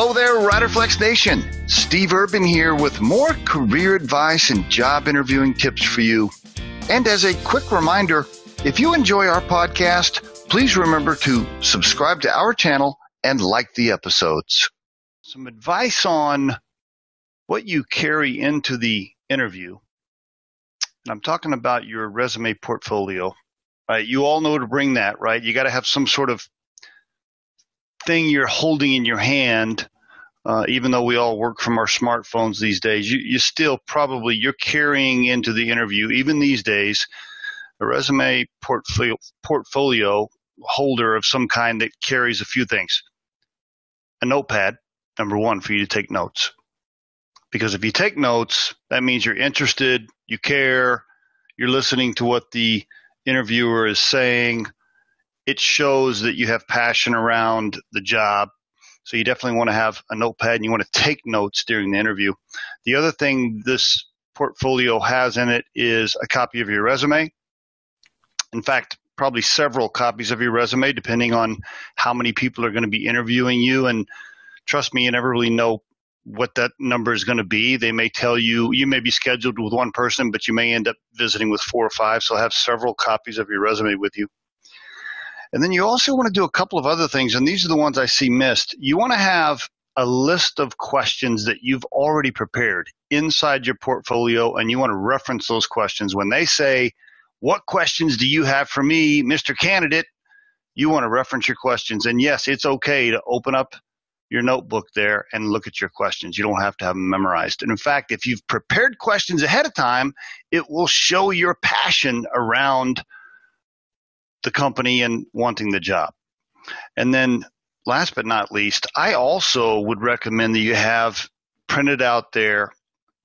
Hello there, Riderflex Nation. Steve Urban here with more career advice and job interviewing tips for you. And as a quick reminder, if you enjoy our podcast, please remember to subscribe to our channel and like the episodes. Some advice on what you carry into the interview. And I'm talking about your resume portfolio. Right? You all know to bring that, right? You got to have some sort of thing you're holding in your hand, even though we all work from our smartphones these days, you still probably, you're carrying into the interview, even these days, a resume portfolio holder of some kind that carries a few things. A notepad, number one, for you to take notes. Because if you take notes, that means you're interested, you care, you're listening to what the interviewer is saying. It shows that you have passion around the job. So you definitely want to have a notepad and you want to take notes during the interview. The other thing this portfolio has in it is a copy of your resume. In fact, probably several copies of your resume, depending on how many people are going to be interviewing you. And trust me, you never really know what that number is going to be. They may tell you, you may be scheduled with one person, but you may end up visiting with 4 or 5. So have several copies of your resume with you. And then you also want to do a couple of other things, and these are the ones I see missed. You want to have a list of questions that you've already prepared inside your portfolio, and you want to reference those questions. When they say, "What questions do you have for me, Mr. Candidate?" you want to reference your questions. And yes, it's okay to open up your notebook there and look at your questions. You don't have to have them memorized. And in fact, if you've prepared questions ahead of time, it will show your passion around the company and wanting the job. And then last but not least, I also would recommend that you have printed out there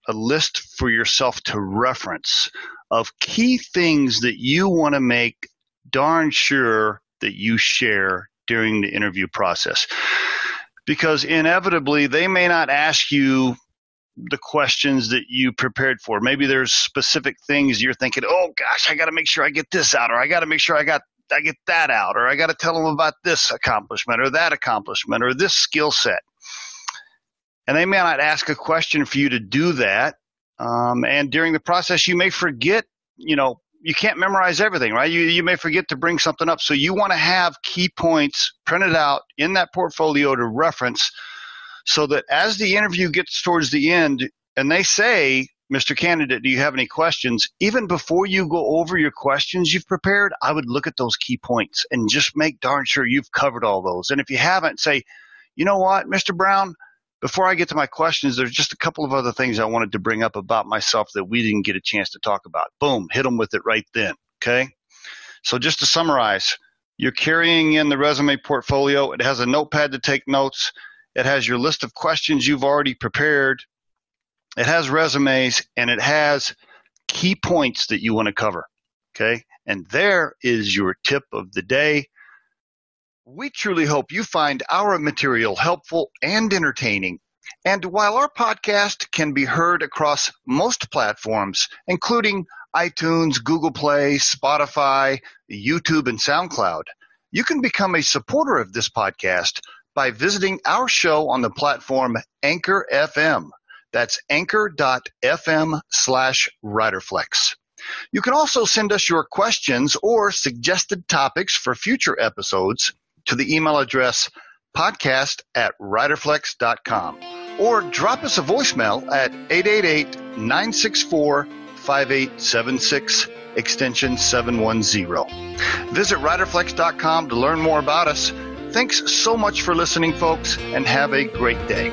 a list for yourself to reference of key things that you want to make darn sure that you share during the interview process. Because inevitably, they may not ask you the questions that you prepared for. Maybe there's specific things you're thinking, oh gosh, I got to make sure I get this out, or I got to make sure I get that out, or I got to tell them about this accomplishment or that accomplishment or this skill set. And they may not ask a question for you to do that. And during the process, you may forget, you can't memorize everything, right? You may forget to bring something up. So you want to have key points printed out in that portfolio to reference so that as the interview gets towards the end and they say, "Mr. Candidate, do you have any questions?" even before you go over your questions you've prepared, I would look at those key points and just make darn sure you've covered all those. And if you haven't, say, "You know what, Mr. Brown, before I get to my questions, there's just a couple of other things I wanted to bring up about myself that we didn't get a chance to talk about." Boom, hit them with it right then, okay? So just to summarize, you're carrying in the resume portfolio. It has a notepad to take notes. It has your list of questions you've already prepared. It has resumes, and it has key points that you want to cover, okay? And there is your tip of the day. We truly hope you find our material helpful and entertaining. And while our podcast can be heard across most platforms, including iTunes, Google Play, Spotify, YouTube, and SoundCloud, you can become a supporter of this podcast by visiting our show on the platform Anchor FM. That's anchor.fm/Riderflex. You can also send us your questions or suggested topics for future episodes to the email address podcast@riderflex.com or drop us a voicemail at 888-964-5876, extension 710. Visit riderflex.com to learn more about us. Thanks so much for listening, folks, and have a great day.